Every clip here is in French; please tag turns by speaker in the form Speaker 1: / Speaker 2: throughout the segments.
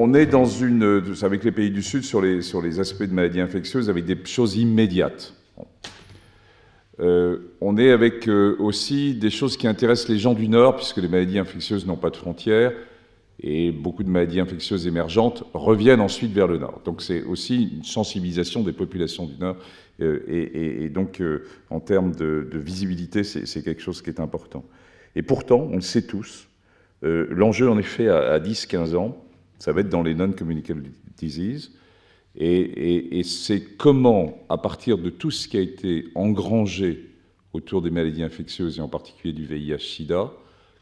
Speaker 1: on est dans avec les pays du Sud, sur les aspects de maladies infectieuses, avec des choses immédiates. On est avec aussi des choses qui intéressent les gens du Nord, puisque les maladies infectieuses n'ont pas de frontières, et beaucoup de maladies infectieuses émergentes reviennent ensuite vers le Nord. Donc c'est aussi une sensibilisation des populations du Nord, et donc en termes de visibilité, c'est quelque chose qui est important. Et pourtant, on le sait tous, l'enjeu en effet à 10-15 ans, ça va être dans les non-communicable diseases, et c'est comment, à partir de tout ce qui a été engrangé autour des maladies infectieuses, et en particulier du VIH-Sida,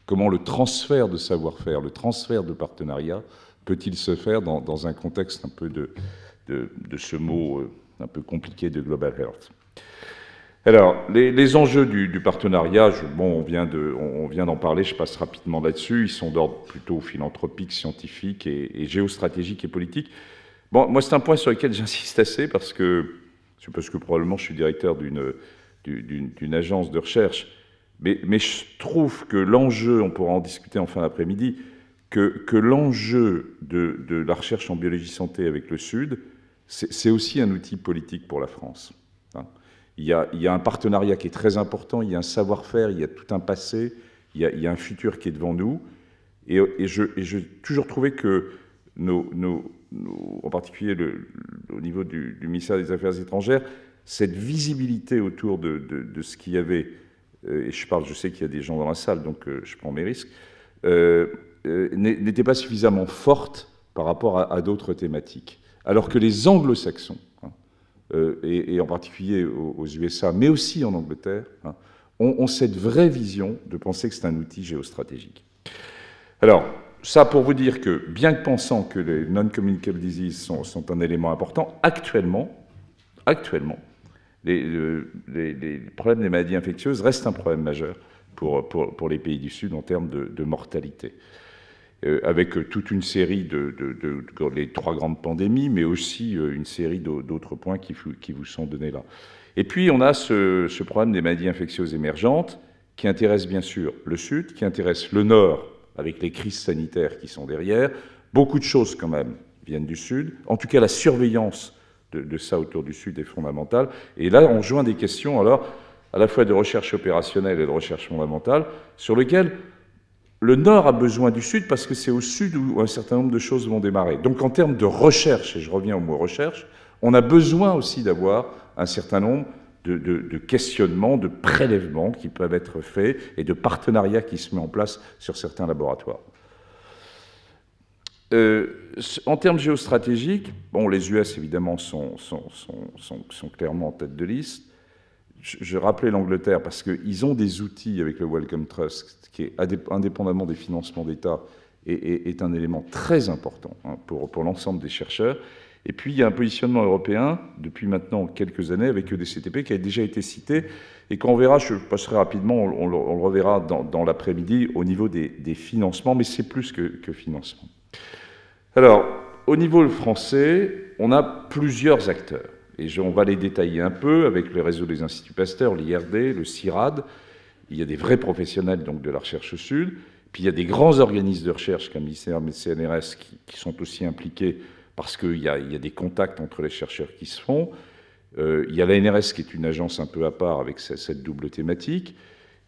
Speaker 1: comment le transfert de savoir-faire, le transfert de partenariat peut-il se faire dans un contexte un peu de ce mot un peu compliqué de Global Health. Alors, les enjeux du partenariat, on vient d'en parler, je passe rapidement là-dessus, ils sont d'ordre plutôt philanthropique, scientifique et géostratégique et politique. Bon, moi, c'est un point sur lequel j'insiste assez, parce que probablement je suis directeur d'une agence de recherche, mais je trouve que l'enjeu, on pourra en discuter en fin d'après-midi, que l'enjeu de la recherche en biologie santé avec le Sud, c'est aussi un outil politique pour la France. Il y a un partenariat qui est très important, il y a un savoir-faire, il y a tout un passé, il y a un futur qui est devant nous. Et j'ai toujours trouvé que en particulier au niveau du ministère des Affaires étrangères, cette visibilité autour de ce qu'il y avait, et je sais qu'il y a des gens dans la salle, donc je prends mes risques, n'était pas suffisamment forte par rapport à d'autres thématiques. Alors que les anglo-saxons, et en particulier aux USA, mais aussi en Angleterre, ont cette vraie vision de penser que c'est un outil géostratégique. Alors, ça pour vous dire que, bien que pensant que les non-communicable diseases sont un élément important, actuellement, les problèmes des maladies infectieuses restent un problème majeur pour les pays du Sud en termes de mortalité. Avec toute une série les 3 grandes pandémies, mais aussi une série d'autres points qui vous sont donnés là. Et puis, on a ce problème des maladies infectieuses émergentes qui intéresse bien sûr le Sud, qui intéresse le Nord, avec les crises sanitaires qui sont derrière. Beaucoup de choses, quand même, viennent du Sud. En tout cas, la surveillance de ça autour du Sud est fondamentale. Et là, on joint des questions, alors, à la fois de recherche opérationnelle et de recherche fondamentale, sur lesquelles le Nord a besoin du Sud, parce que c'est au Sud où un certain nombre de choses vont démarrer. Donc, en termes de recherche, et je reviens au mot recherche, on a besoin aussi d'avoir un certain nombre de questionnements, de prélèvements qui peuvent être faits et de partenariats qui se mettent en place sur certains laboratoires. En termes géostratégiques, bon, les US, évidemment, sont clairement en tête de liste. Je rappelais l'Angleterre parce qu'ils ont des outils avec le Wellcome Trust, qui est, indépendamment des financements d'État, est un élément très important pour l'ensemble des chercheurs. Et puis, il y a un positionnement européen, depuis maintenant quelques années, avec EDCTP, qui a déjà été cité, et qu'on verra, je passerai rapidement, on le reverra dans l'après-midi, au niveau des financements, mais c'est plus que financement. Alors, au niveau français, on a plusieurs acteurs, et on va les détailler un peu, avec le réseau des Instituts Pasteur, l'IRD, le CIRAD. Il y a des vrais professionnels donc, de la recherche au Sud, puis il y a des grands organismes de recherche, comme l'ICERM et le CNRS, qui sont aussi impliqués, parce qu'il y a des contacts entre les chercheurs qui se font. Il y a l'ANRS, qui est une agence un peu à part, avec cette double thématique.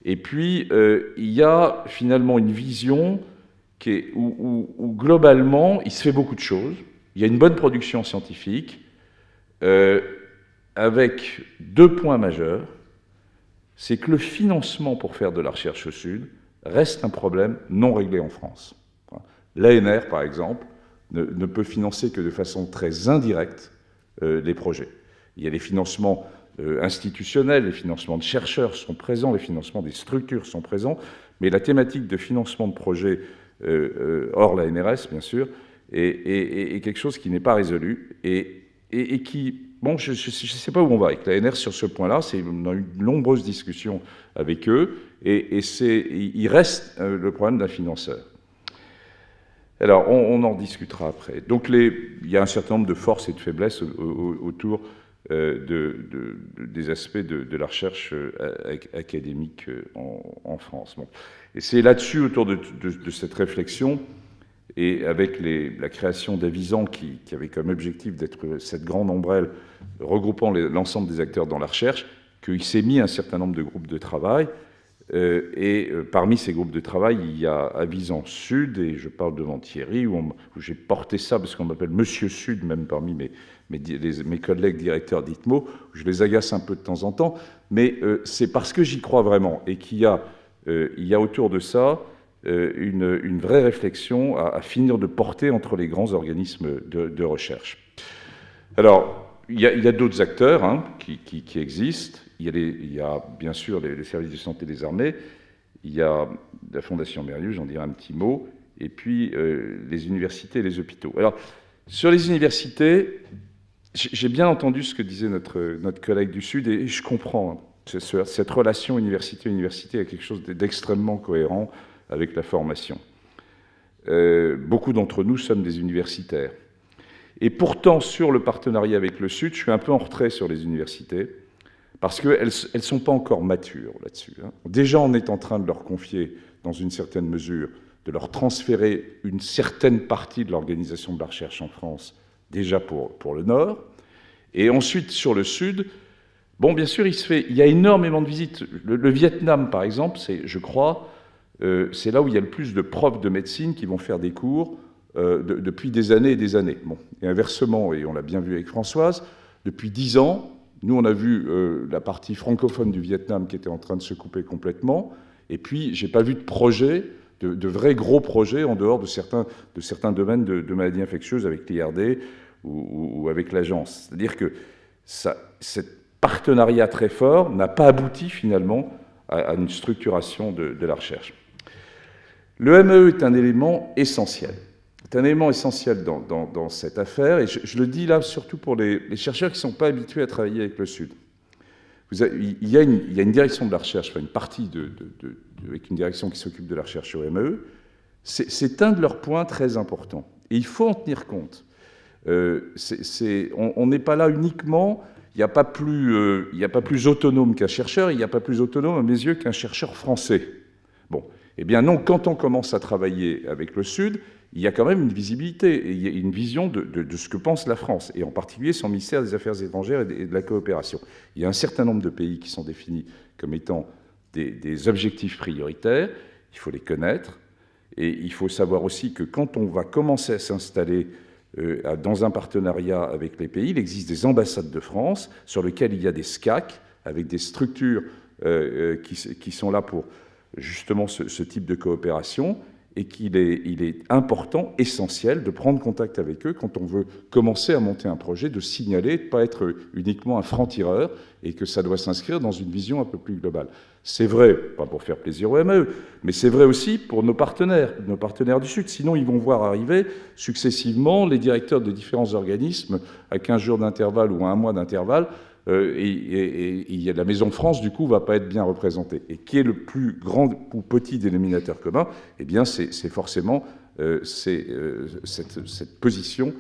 Speaker 1: Et puis, il y a finalement une vision où globalement, il se fait beaucoup de choses. Il y a une bonne production scientifique, avec 2 points majeurs. C'est que le financement pour faire de la recherche au Sud reste un problème non réglé en France. L'ANR, par exemple, ne peut financer que de façon très indirecte les projets. Il y a les financements institutionnels, les financements de chercheurs sont présents, les financements des structures sont présents, mais la thématique de financement de projets hors la NRS, bien sûr, est quelque chose qui n'est pas résolu et qui... Bon, je ne sais pas où on va avec la NR sur ce point-là, on a eu de nombreuses discussions avec eux, et il reste le problème d'un financeur. Alors, on en discutera après. Donc, il y a un certain nombre de forces et de faiblesses autour des aspects de la recherche académique en France. Bon. Et c'est là-dessus, autour de cette réflexion, et avec la création d'Avisan, qui avait comme objectif d'être cette grande ombrelle regroupant l'ensemble des acteurs dans la recherche, qu'il s'est mis un certain nombre de groupes de travail. Parmi ces groupes de travail, il y a Avisan Sud, et je parle devant Thierry, où j'ai porté ça, parce qu'on m'appelle Monsieur Sud, même parmi mes collègues directeurs d'ITMO. Je les agace un peu de temps en temps, mais c'est parce que j'y crois vraiment, et qu'il y a autour de ça une vraie réflexion à finir de porter entre les grands organismes de recherche. Alors, il y a d'autres acteurs qui existent. Il y a bien sûr les services de santé des armées, il y a la Fondation Merlius, j'en dirai un petit mot, et puis les universités et les hôpitaux. Alors, sur les universités, j'ai bien entendu ce que disait notre collègue du Sud, et je comprends. Cette relation université-université est quelque chose d'extrêmement cohérent avec la formation. Beaucoup d'entre nous sommes des universitaires. Et pourtant, sur le partenariat avec le Sud, je suis un peu en retrait sur les universités, parce qu'elles ne sont pas encore matures là-dessus. Déjà, on est en train de leur confier, dans une certaine mesure, de leur transférer une certaine partie de l'organisation de la recherche en France, déjà pour le Nord. Et ensuite, sur le Sud, bon, bien sûr, il y a énormément de visites. Le Vietnam, par exemple, je crois, c'est là où il y a le plus de profs de médecine qui vont faire des cours depuis des années et des années. Bon. Et inversement, et on l'a bien vu avec Françoise, depuis 10 ans, nous, on a vu la partie francophone du Vietnam qui était en train de se couper complètement, et puis je n'ai pas vu de projet, de vrais gros projets en dehors de certains domaines de maladies infectieuses avec l'IRD ou avec l'agence. C'est-à-dire que ce partenariat très fort n'a pas abouti finalement à une structuration de la recherche. Le MEE est un élément essentiel. C'est un élément essentiel dans cette affaire, et je le dis là surtout pour les chercheurs qui ne sont pas habitués à travailler avec le Sud. Il y a une direction de la recherche, enfin une partie avec une direction qui s'occupe de la recherche au MEE. C'est un de leurs points très importants, et il faut en tenir compte. On n'est pas là uniquement, il n'y a pas plus autonome qu'un chercheur, il n'y a pas plus autonome à mes yeux qu'un chercheur français. Bon, eh bien non, quand on commence à travailler avec le Sud, il y a quand même une visibilité et il y a une vision de ce que pense la France, et en particulier son ministère des Affaires étrangères et de la coopération. Il y a un certain nombre de pays qui sont définis comme étant des objectifs prioritaires, il faut les connaître, et il faut savoir aussi que quand on va commencer à s'installer dans un partenariat avec les pays, il existe des ambassades de France sur lesquelles il y a des SCAC, avec des structures qui sont là pour justement ce type de coopération, et qu'il est important, essentiel, de prendre contact avec eux quand on veut commencer à monter un projet, de signaler, de ne pas être uniquement un franc-tireur, et que ça doit s'inscrire dans une vision un peu plus globale. C'est vrai, pas pour faire plaisir au MEE, mais c'est vrai aussi pour nos partenaires du Sud. Sinon, ils vont voir arriver successivement les directeurs de différents organismes à 15 jours d'intervalle ou à 1 mois d'intervalle, et la Maison France, du coup, ne va pas être bien représentée. Et qui est le plus grand ou petit dénominateur commun? Eh bien, c'est forcément cette position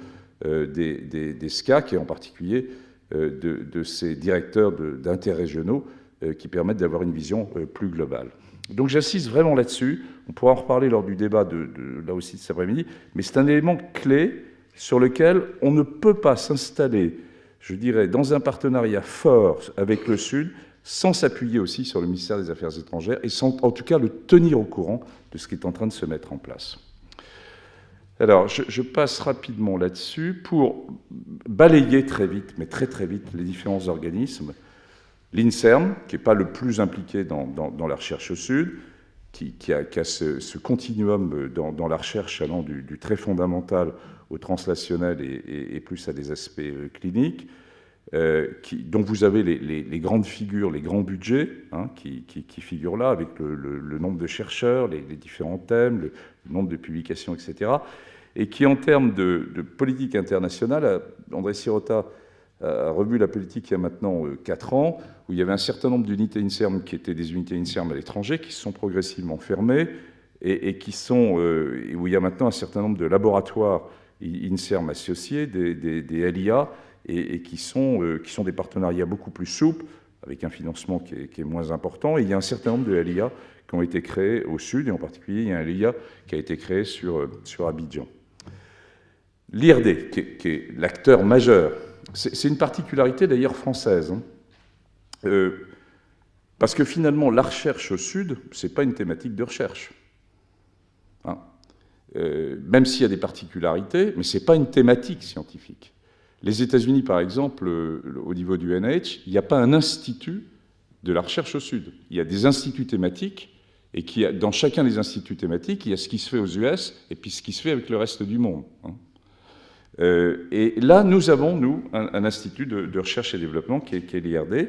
Speaker 1: des SCAC, et en particulier de ces directeurs d'interrégionaux qui permettent d'avoir une vision plus globale. Donc j'insiste vraiment là-dessus. On pourra en reparler lors du débat là aussi de cet après-midi, mais c'est un élément clé sur lequel on ne peut pas s'installer, je dirais, dans un partenariat fort avec le Sud, sans s'appuyer aussi sur le ministère des Affaires étrangères, et sans, en tout cas, le tenir au courant de ce qui est en train de se mettre en place. Alors, je passe rapidement là-dessus pour balayer très vite, mais très très vite, les différents organismes. L'INSERM, qui n'est pas le plus impliqué dans la recherche au Sud, qui a ce continuum dans la recherche allant du très fondamental au translationnel et plus à des aspects cliniques, dont vous avez les grandes figures, les grands budgets qui figurent là, avec le nombre de chercheurs, les différents thèmes, le nombre de publications, etc. Et qui, en termes de politique internationale, André Sirota a revu la politique il y a maintenant 4 ans, où il y avait un certain nombre d'unités INSERM qui étaient des unités INSERM à l'étranger, qui se sont progressivement fermées, et où il y a maintenant un certain nombre de laboratoires INSERM associés, des LIA, et qui sont des partenariats beaucoup plus souples, avec un financement qui est moins important. Et il y a un certain nombre de LIA qui ont été créés au sud, et en particulier, il y a un LIA qui a été créé sur Abidjan. L'IRD, qui est l'acteur majeur, c'est une particularité d'ailleurs française, hein. Parce que finalement, la recherche au sud, ce n'est pas une thématique de recherche. Hein. Même s'il y a des particularités, mais ce n'est pas une thématique scientifique. Les États-Unis, par exemple, au niveau du NIH, il n'y a pas un institut de la recherche au sud. Il y a des instituts thématiques, et dans chacun des instituts thématiques, il y a ce qui se fait aux US et puis ce qui se fait avec le reste du monde. Hein. Et là, nous avons, un institut de recherche et développement qui est l'IRD,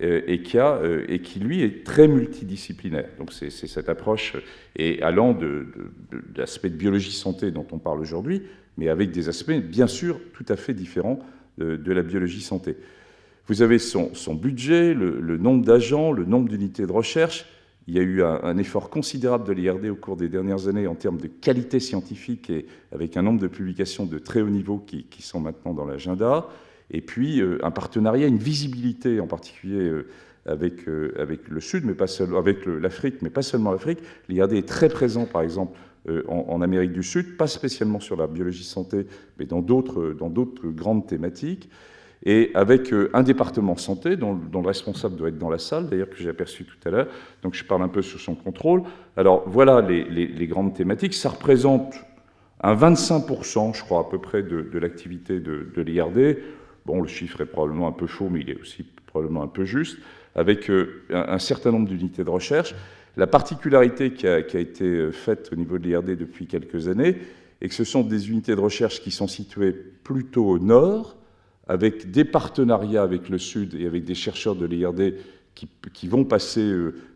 Speaker 1: et qui, lui, est très multidisciplinaire. Donc c'est cette approche, et allant de l'aspect de biologie santé dont on parle aujourd'hui, mais avec des aspects, bien sûr, tout à fait différents de la biologie santé. Vous avez son budget, le nombre d'agents, le nombre d'unités de recherche. Il y a eu un effort considérable de l'IRD au cours des dernières années en termes de qualité scientifique, et avec un nombre de publications de très haut niveau qui sont maintenant dans l'agenda. Et puis un partenariat, une visibilité en particulier avec le Sud, mais pas seulement, avec l'Afrique, mais pas seulement l'Afrique. L'IRD est très présent, par exemple, en Amérique du Sud, pas spécialement sur la biologie santé, mais dans d'autres grandes thématiques. Et avec un département santé, dont le responsable doit être dans la salle, d'ailleurs, que j'ai aperçu tout à l'heure. Donc je parle un peu sur son contrôle. Alors voilà les grandes thématiques. Ça représente un 25%, je crois, à peu près, de l'activité de l'IRD. Bon, le chiffre est probablement un peu faux, mais il est aussi probablement un peu juste, avec un certain nombre d'unités de recherche. La particularité qui a été faite au niveau de l'IRD depuis quelques années est que ce sont des unités de recherche qui sont situées plutôt au nord, avec des partenariats avec le Sud et avec des chercheurs de l'IRD qui vont passer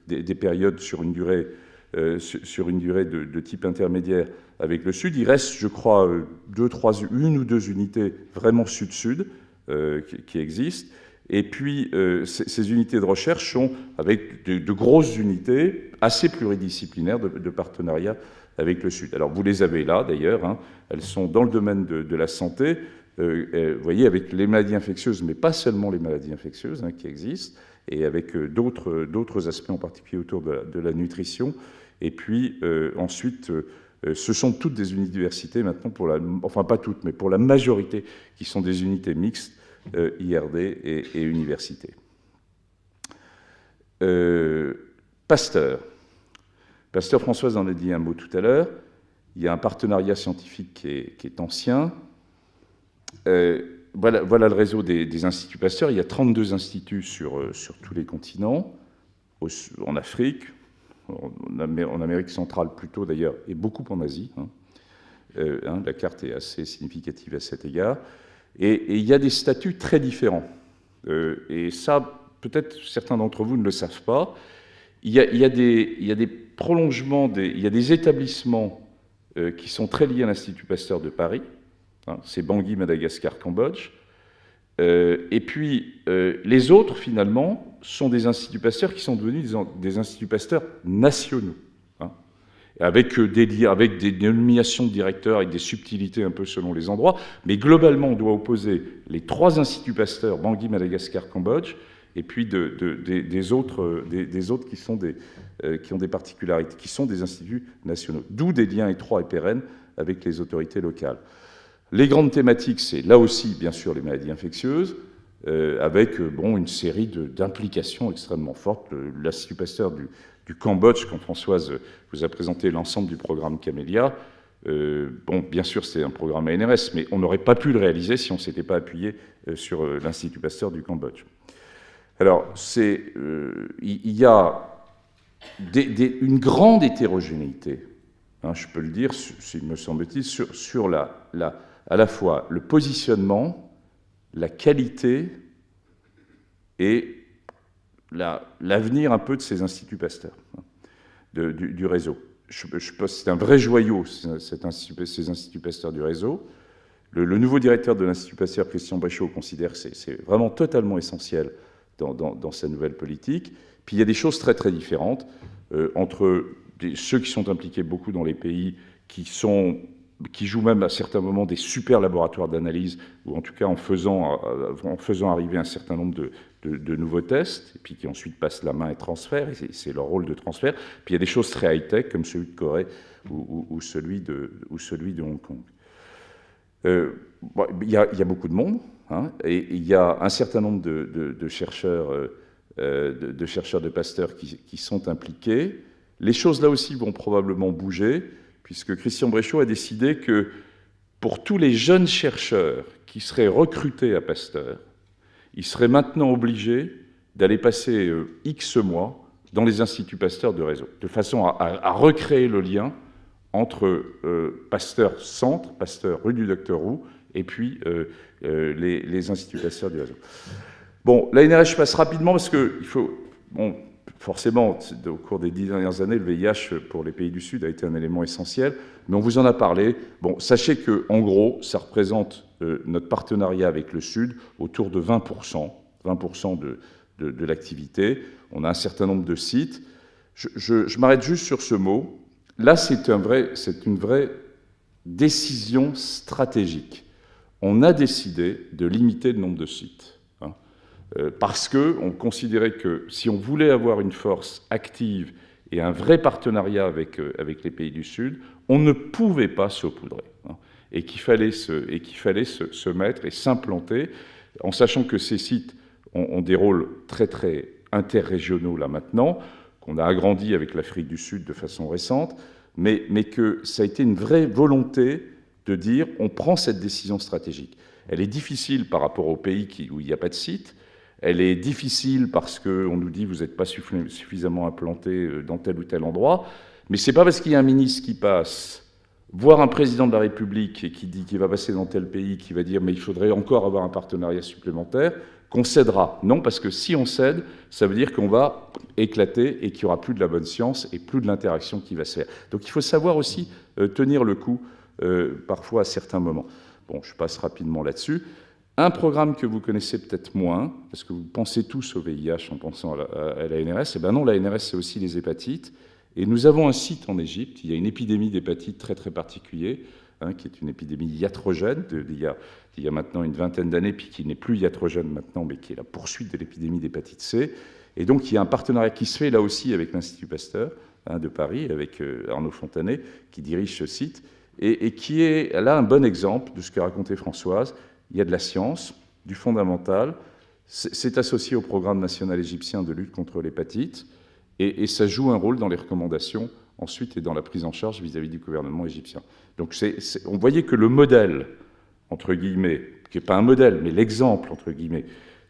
Speaker 1: des périodes sur une durée de type intermédiaire avec le Sud. Il reste, je crois, une ou deux unités vraiment sud-sud, qui existent. Et puis, ces unités de recherche sont avec de grosses unités assez pluridisciplinaires de partenariat avec le Sud. Alors, vous les avez là, d'ailleurs. Hein, elles sont dans le domaine de la santé, vous voyez, avec les maladies infectieuses, mais pas seulement les maladies infectieuses, hein, qui existent, et avec d'autres aspects, en particulier autour de la nutrition. Et puis, ensuite, ce sont toutes des universités maintenant, enfin pas toutes, mais pour la majorité, qui sont des unités mixtes, IRD et université. Pasteur, Françoise en a dit un mot tout à l'heure. Il y a un partenariat scientifique qui est ancien. Voilà le réseau des instituts Pasteur. Il y a 32 instituts sur tous les continents, en Afrique, en Amérique centrale plutôt d'ailleurs, et beaucoup en Asie. La carte est assez significative à cet égard. Et il y a des statuts très différents. Et ça, peut-être certains d'entre vous ne le savent pas. Il y a des prolongements, il y a des établissements qui sont très liés à l'Institut Pasteur de Paris. Hein, c'est Bangui, Madagascar, Cambodge. Et puis, les autres, finalement, sont des instituts Pasteur qui sont devenus des instituts Pasteur nationaux. Hein, avec des dénominations de directeurs, avec des subtilités un peu selon les endroits. Mais globalement, on doit opposer les 3 instituts Pasteur, Bangui, Madagascar, Cambodge, et puis des autres qui ont des particularités, qui sont des instituts nationaux. D'où des liens étroits et pérennes avec les autorités locales. Les grandes thématiques, c'est là aussi, bien sûr, les maladies infectieuses, avec une série d'implications extrêmement fortes. L'Institut Pasteur du Cambodge, quand Françoise vous a présenté l'ensemble du programme Camélia, bien sûr, c'est un programme ANRS, mais on n'aurait pas pu le réaliser si on ne s'était pas appuyé sur l'Institut Pasteur du Cambodge. Alors, il y a une grande hétérogénéité, hein, je peux le dire, me semble-t-il, sur à la fois le positionnement, la qualité et l'avenir un peu de ces instituts Pasteur, hein, du réseau. C'est un vrai joyau, ces instituts Pasteur du réseau. Le nouveau directeur de l'Institut Pasteur, Christian Bréchot, considère que c'est vraiment totalement essentiel dans sa nouvelle politique. Puis il y a des choses très très différentes entre ceux qui sont impliqués beaucoup dans les pays qui jouent même à certains moments des super laboratoires d'analyse, ou en tout cas en faisant arriver un certain nombre de de nouveaux tests, et puis qui ensuite passent la main et transfèrent, et c'est leur rôle de transfert. Puis il y a des choses très high-tech, comme celui de Corée ou celui de Hong Kong. Il y a beaucoup de monde, hein, et il y a un certain nombre de chercheurs, de Pasteur qui sont impliqués. Les choses là aussi vont probablement bouger, puisque Christian Bréchot a décidé que pour tous les jeunes chercheurs qui seraient recrutés à Pasteur, ils seraient maintenant obligés d'aller passer X mois dans les instituts Pasteur de réseau, de façon à recréer le lien entre Pasteur Centre, Pasteur rue du Docteur Roux, et puis les instituts Pasteur du réseau. Bon, l'ANRS, je passe rapidement parce que il faut... Bon, forcément, au cours des 10 dernières années, le VIH pour les pays du Sud a été un élément essentiel, mais on vous en a parlé. Bon, sachez qu'en gros, ça représente notre partenariat avec le Sud autour de 20% de l'activité. On a un certain nombre de sites. Je m'arrête juste sur ce mot. Là, c'est une vraie décision stratégique. On a décidé de limiter le nombre de sites. Parce qu'on considérait que si on voulait avoir une force active et un vrai partenariat avec les pays du Sud, on ne pouvait pas saupoudrer, hein, et qu'il fallait se mettre et s'implanter, en sachant que ces sites ont des rôles très, très interrégionaux là maintenant, qu'on a agrandi avec l'Afrique du Sud de façon récente, mais que ça a été une vraie volonté de dire on prend cette décision stratégique. Elle est difficile par rapport aux pays où il n'y a pas de site. Elle est difficile parce qu'on nous dit vous n'êtes pas suffisamment implanté dans tel ou tel endroit, mais ce n'est pas parce qu'il y a un ministre qui passe, voir un président de la République et qui dit qu'il va passer dans tel pays, qui va dire mais il faudrait encore avoir un partenariat supplémentaire, qu'on cédera. Non, parce que si on cède, ça veut dire qu'on va éclater et qu'il n'y aura plus de la bonne science et plus de l'interaction qui va se faire. Donc il faut savoir aussi tenir le coup parfois à certains moments. Bon, je passe rapidement là-dessus. Un programme que vous connaissez peut-être moins, parce que vous pensez tous au VIH en pensant à l'ANRS, eh bien non, l'ANRS, c'est aussi les hépatites. Et nous avons un site en Égypte, il y a une épidémie d'hépatite très très particulière, hein, qui est une épidémie iatrogène, il y a maintenant une vingtaine d'années, puis qui n'est plus iatrogène maintenant, mais qui est la poursuite de l'épidémie d'hépatite C. Et donc il y a un partenariat qui se fait là aussi avec l'Institut Pasteur, hein, de Paris, avec Arnaud Fontanet, qui dirige ce site, et qui est là un bon exemple de ce qu'a raconté Françoise. Il y a de la science, du fondamental, c'est associé au programme national égyptien de lutte contre l'hépatite, et ça joue un rôle dans les recommandations ensuite et dans la prise en charge vis-à-vis du gouvernement égyptien. Donc on voyait que le modèle, entre guillemets, qui n'est pas un modèle, mais l'exemple, entre guillemets,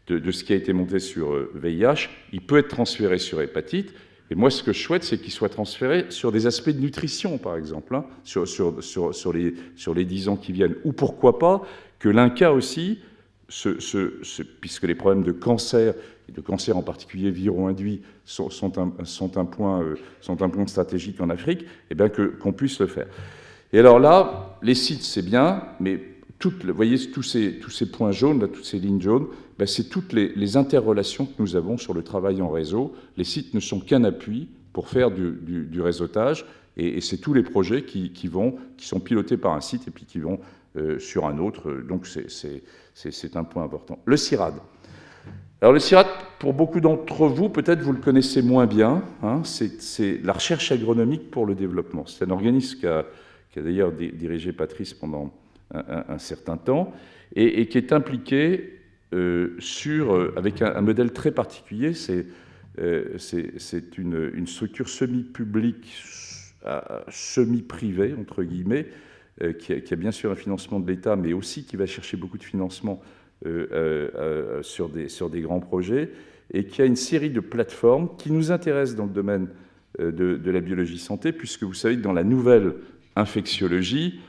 Speaker 1: de ce qui a été monté sur VIH, il peut être transféré sur hépatite. Et moi, ce que je souhaite, c'est qu'il soit transféré sur des aspects de nutrition, par exemple, hein, sur les 10 ans qui viennent. Ou pourquoi pas que l'INCa aussi, puisque les problèmes de cancer, et de cancer en particulier viro-induit, sont un point stratégique en Afrique, et bien qu'on puisse le faire. Et alors là, les sites, c'est bien, mais vous voyez tous ces points jaunes, là, toutes ces lignes jaunes, ben c'est toutes les interrelations que nous avons sur le travail en réseau. Les sites ne sont qu'un appui pour faire du réseautage, et c'est tous les projets qui sont pilotés par un site et puis qui vont sur un autre. Donc c'est un point important. Le CIRAD. Alors le CIRAD, pour beaucoup d'entre vous, peut-être vous le connaissez moins bien, hein, c'est la recherche agronomique pour le développement. C'est un organisme qu'a d'ailleurs dirigé Patrice pendant un certain temps, et qui est impliqué avec un modèle très particulier. C'est une structure semi-publique, semi-privée, entre guillemets, qui a bien sûr un financement de l'État, mais aussi qui va chercher beaucoup de financement sur des grands projets, et qui a une série de plateformes qui nous intéressent dans le domaine de la biologie santé, puisque vous savez que dans la nouvelle infectiologie,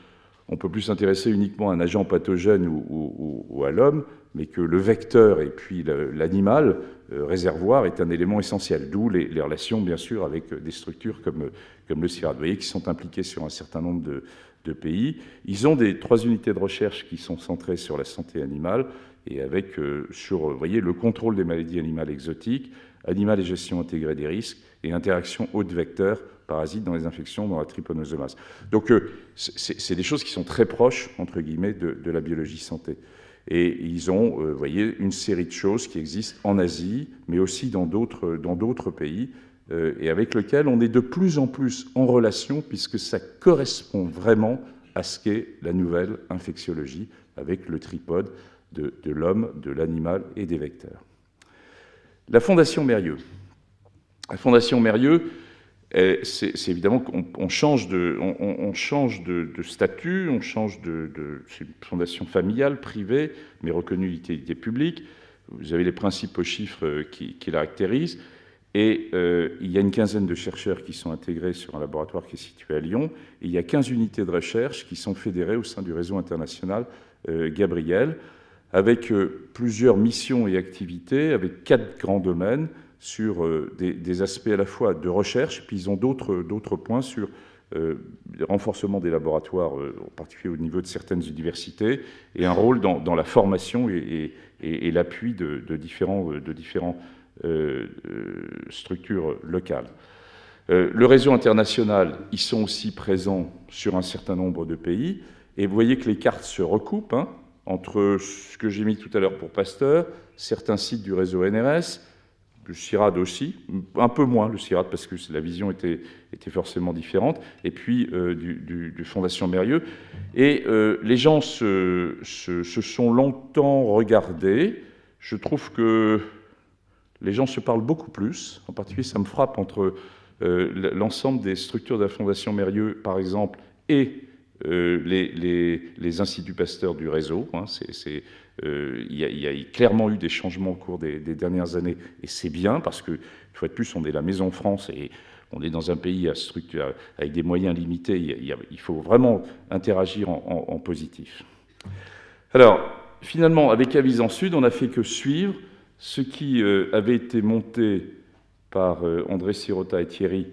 Speaker 1: on peut plus s'intéresser uniquement à un agent pathogène ou à l'homme, mais que le vecteur et puis l'animal réservoir est un élément essentiel, d'où les relations, bien sûr, avec des structures comme le CIRAD. Vous voyez, qui sont impliqués sur un certain nombre de pays. Ils ont 3 unités de recherche qui sont centrées sur la santé animale et avec, vous voyez, le contrôle des maladies animales exotiques, animal et gestion intégrée des risques et interaction hôte-vecteur, parasites dans les infections, dans la trypanosomase. Donc, c'est des choses qui sont très proches, entre guillemets, de la biologie santé. Et ils ont, vous voyez, une série de choses qui existent en Asie, mais aussi dans d'autres pays, et avec lesquels on est de plus en plus en relation, puisque ça correspond vraiment à ce qu'est la nouvelle infectiologie, avec le tripode de l'homme, de l'animal et des vecteurs. La Fondation Mérieux. La Fondation Mérieux, c'est évidemment qu'on change de statut, on change c'est une fondation familiale, privée, mais reconnue d'utilité publique. Vous avez les principaux chiffres qui la caractérisent. Et il y a une quinzaine de chercheurs qui sont intégrés sur un laboratoire qui est situé à Lyon. Et il y a 15 unités de recherche qui sont fédérées au sein du réseau international Gabriel, avec plusieurs missions et activités, avec 4 grands domaines sur des aspects à la fois de recherche, puis ils ont d'autres points sur le renforcement des laboratoires, en particulier au niveau de certaines universités, et un rôle dans la formation et l'appui de différents structures locales. Le réseau international, ils sont aussi présents sur un certain nombre de pays, et vous voyez que les cartes se recoupent entre ce que j'ai mis tout à l'heure pour Pasteur, certains sites du réseau NRS, le CIRAD aussi, un peu moins le CIRAD parce que la vision était forcément différente, et puis du Fondation Mérieux. Et les gens se sont longtemps regardés. Je trouve que les gens se parlent beaucoup plus. En particulier, ça me frappe entre l'ensemble des structures de la Fondation Mérieux, par exemple, et les instituts Pasteur du réseau. Il y a clairement eu des changements au cours des dernières années, et c'est bien, parce que, une fois de plus, on est la Maison France, et on est dans un pays avec des moyens limités. Il faut vraiment interagir en positif. Alors, finalement, avec Avisant Sud, on n'a fait que suivre ce qui avait été monté par André Sirota et Thierry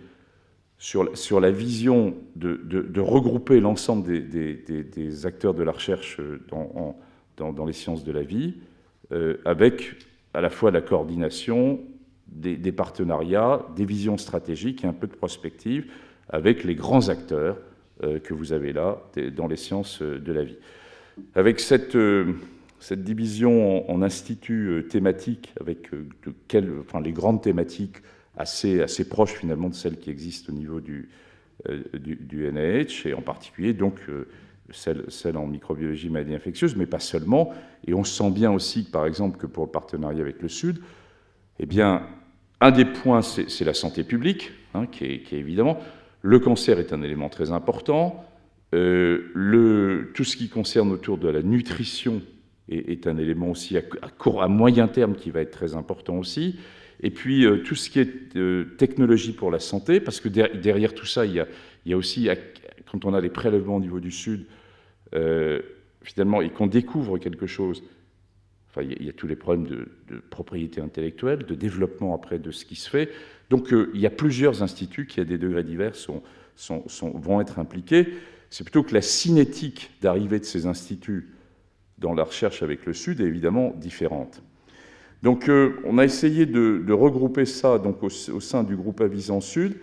Speaker 1: sur la vision de regrouper l'ensemble des acteurs de la recherche dans les sciences de la vie, avec à la fois la coordination, des partenariats, des visions stratégiques et un peu de prospective avec les grands acteurs que vous avez là dans les sciences de la vie. Avec cette division en instituts thématiques, avec les grandes thématiques assez proches finalement de celles qui existent au niveau du NIH, et en particulier donc celle en microbiologie, maladies infectieuses, mais pas seulement. Et on sent bien aussi, par exemple, que pour le partenariat avec le Sud, eh bien, un des points, c'est la santé publique, qui est évidemment. Le cancer est un élément très important. Tout ce qui concerne autour de la nutrition est un élément aussi à moyen terme qui va être très important aussi. Et puis, tout ce qui est technologie pour la santé, parce que derrière tout ça, il y a aussi, quand on a les prélèvements au niveau du Sud, finalement, et qu'on découvre quelque chose, enfin, il y a tous les problèmes de propriété intellectuelle, de développement après de ce qui se fait. Donc, il y a plusieurs instituts qui, à des degrés divers, vont être impliqués. C'est plutôt que la cinétique d'arrivée de ces instituts dans la recherche avec le Sud est évidemment différente. Donc, on a essayé de regrouper ça donc, au sein du groupe Avisant Sud,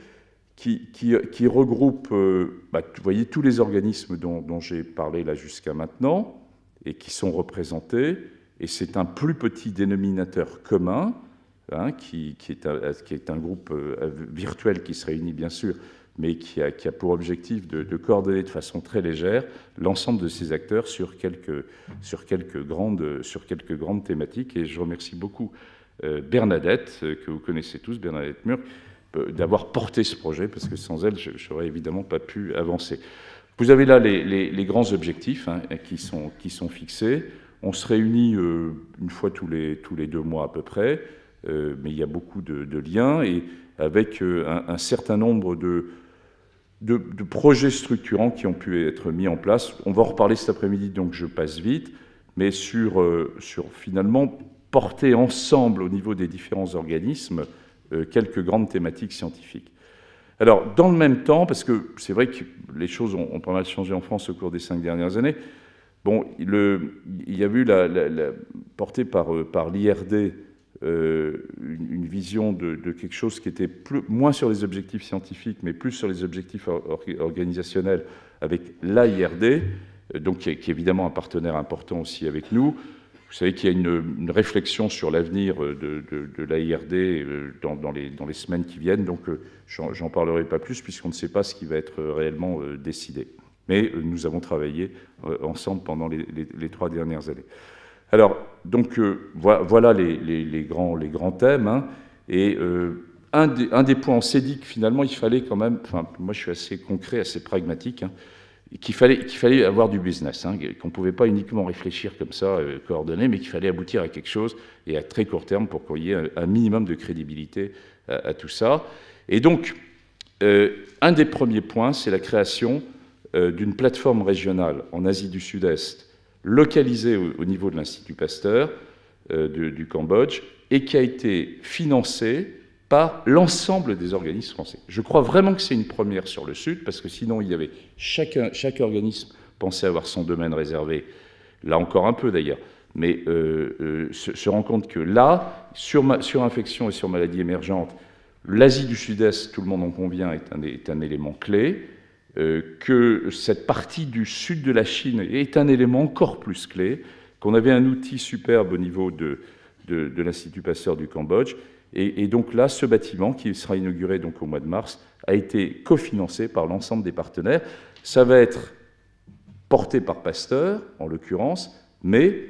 Speaker 1: qui regroupe, vous voyez, tous les organismes dont j'ai parlé là jusqu'à maintenant, et qui sont représentés, et c'est un plus petit dénominateur commun, qui est un groupe virtuel qui se réunit bien sûr, mais qui a pour objectif de coordonner de façon très légère l'ensemble de ces acteurs sur quelques grandes thématiques. Et je remercie beaucoup Bernadette, que vous connaissez tous, Bernadette Murc, d'avoir porté ce projet, parce que sans elle, je n'aurais évidemment pas pu avancer. Vous avez là les grands objectifs qui sont fixés. On se réunit une fois tous les 2 mois à peu près, mais il y a beaucoup de liens, et avec un certain nombre de projets structurants qui ont pu être mis en place. On va en reparler cet après-midi, donc je passe vite, mais sur finalement porter ensemble au niveau des différents organismes quelques grandes thématiques scientifiques. Alors, dans le même temps, parce que c'est vrai que les choses ont pas mal changé en France au cours des 5 dernières années, bon, il y a eu porté par l'IRD une vision de quelque chose qui était moins sur les objectifs scientifiques, mais plus sur les objectifs organisationnels avec l'AIRD, donc qui est évidemment un partenaire important aussi avec nous, Vous savez qu'il y a une réflexion sur l'avenir de l'AIRD dans les semaines qui viennent, donc j'en parlerai pas plus puisqu'on ne sait pas ce qui va être réellement décidé. Mais nous avons travaillé ensemble pendant les 3 dernières années. Alors, donc, voilà les grands thèmes. Hein, et un des points, on s'est dit que finalement, il fallait quand même, enfin, moi je suis assez concret, assez pragmatique, hein, qu'il fallait avoir du business, hein, qu'on ne pouvait pas uniquement réfléchir comme ça, coordonner, mais qu'il fallait aboutir à quelque chose, et à très court terme, pour qu'il y ait un minimum de crédibilité à tout ça. Et donc, un des premiers points, c'est la création d'une plateforme régionale en Asie du Sud-Est, localisée au niveau de l'Institut Pasteur du Cambodge, et qui a été financée par l'ensemble des organismes français. Je crois vraiment que c'est une première sur le Sud, parce que sinon, il y avait chaque organisme pensait avoir son domaine réservé, là encore un peu d'ailleurs, mais se rend compte que là, sur infection et sur maladies émergentes, l'Asie du Sud-Est, tout le monde en convient, est un élément clé, que cette partie du sud de la Chine est un élément encore plus clé, qu'on avait un outil superbe au niveau de l'Institut Pasteur du Cambodge. Et donc là, ce bâtiment, qui sera inauguré donc au mois de mars, a été cofinancé par l'ensemble des partenaires. Ça va être porté par Pasteur, en l'occurrence, mais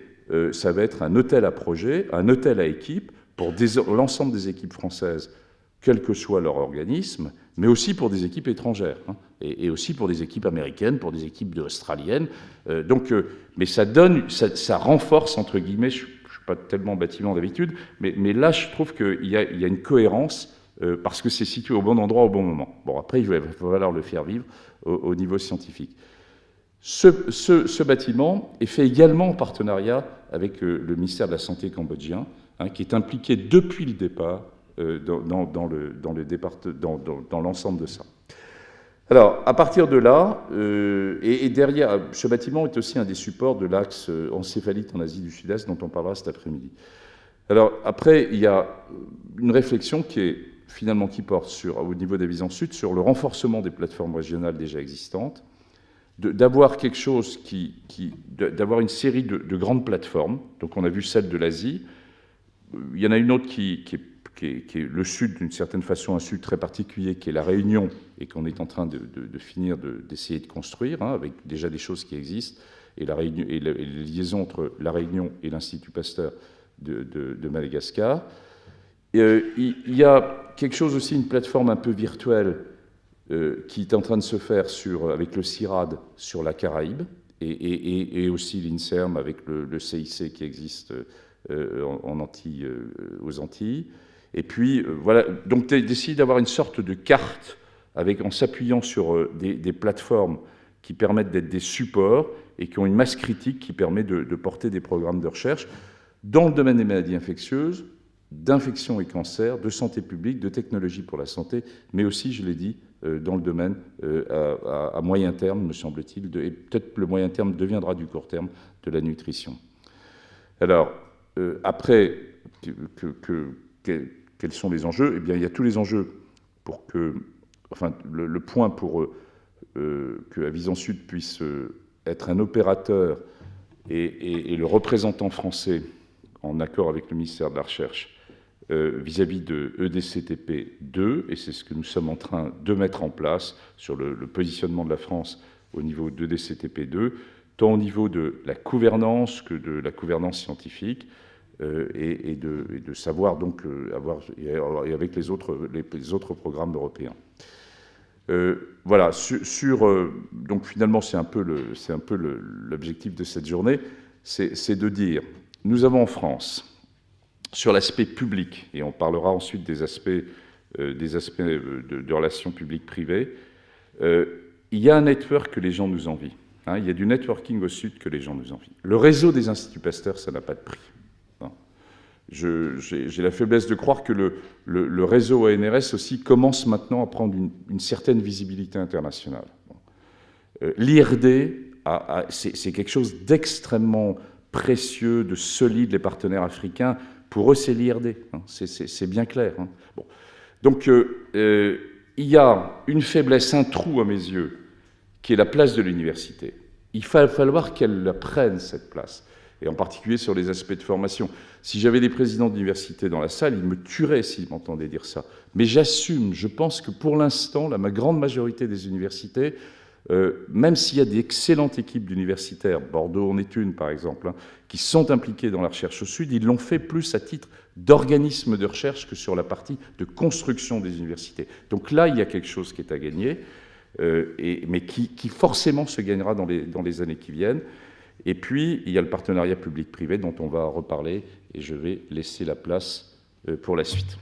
Speaker 1: ça va être un hôtel à projet, un hôtel à équipe, pour l'ensemble des équipes françaises, quel que soit leur organisme, mais aussi pour des équipes étrangères, hein, et aussi pour des équipes américaines, pour des équipes australiennes. Mais ça renforce, entre guillemets, je ne suis pas tellement bâtiment d'habitude, mais là, je trouve qu'il y a une cohérence, parce que c'est situé au bon endroit, au bon moment. Bon, après, il va falloir le faire vivre au niveau scientifique. Ce bâtiment est fait également en partenariat avec le ministère de la Santé cambodgien, hein, qui est impliqué depuis le départ dans l'ensemble de ça. Alors, à partir de là, et derrière, ce bâtiment est aussi un des supports de l'axe encéphalite en Asie du Sud-Est, dont on parlera cet après-midi. Alors, après, il y a une réflexion qui porte au niveau des Visans Sud sur le renforcement des plateformes régionales déjà existantes, d'avoir quelque chose d'avoir une série de grandes plateformes. Donc, on a vu celle de l'Asie. Il y en a une autre qui est le Sud, d'une certaine façon, un Sud très particulier, qui est la Réunion, et qu'on est en train de finir d'essayer de construire, hein, avec déjà des choses qui existent, et les liaisons entre la Réunion et l'Institut Pasteur de Madagascar. Il y a quelque chose aussi, une plateforme un peu virtuelle, qui est en train de se faire avec le CIRAD sur la Caraïbe, et aussi l'INSERM avec le CIC qui existe aux Antilles. Et puis, voilà, donc d'essayer d'avoir une sorte de carte en s'appuyant sur des plateformes qui permettent d'être des supports et qui ont une masse critique qui permet de porter des programmes de recherche dans le domaine des maladies infectieuses, d'infection et cancer, de santé publique, de technologie pour la santé, mais aussi, je l'ai dit, dans le domaine à moyen terme, me semble-t-il, et peut-être le moyen terme deviendra du court terme, de la nutrition. Alors, après, quels sont les enjeux ? Eh bien, il y a tous les enjeux pour le point pour que Avison Sud puisse être un opérateur et le représentant français, en accord avec le ministère de la Recherche, vis-à-vis de EDCTP2, et c'est ce que nous sommes en train de mettre en place sur le positionnement de la France au niveau d'EDCTP2, tant au niveau de la gouvernance que de la gouvernance scientifique, et de savoir donc et avec les autres programmes européens. Voilà, donc finalement c'est un peu l'objectif de cette journée, c'est de dire, nous avons en France, sur l'aspect public, et on parlera ensuite des aspects de relations publiques-privées, il y a un network que les gens nous envient. Hein, il y a du networking au Sud que les gens nous envient. Le réseau des Instituts Pasteur, ça n'a pas de prix. J'ai la faiblesse de croire que le réseau ANRS aussi commence maintenant à prendre une certaine visibilité internationale. L'IRD, c'est quelque chose d'extrêmement précieux, de solide, les partenaires africains. Pour eux, c'est l'IRD, hein, c'est bien clair. Hein. Bon. Donc, il y a une faiblesse, un trou à mes yeux, qui est la place de l'université. Il va falloir qu'elle la prenne, cette place. et en particulier sur les aspects de formation. Si j'avais des présidents d'université dans la salle, ils me tueraient s'ils m'entendaient dire ça. Mais j'assume, je pense que pour l'instant, la grande majorité des universités, même s'il y a d'excellentes équipes d'universitaires, Bordeaux en est une par exemple, hein, qui sont impliquées dans la recherche au Sud, ils l'ont fait plus à titre d'organisme de recherche que sur la partie de construction des universités. Donc là, il y a quelque chose qui est à gagner, mais qui forcément se gagnera dans les années qui viennent. Et puis, il y a le partenariat public-privé dont on va reparler, et je vais laisser la place pour la suite.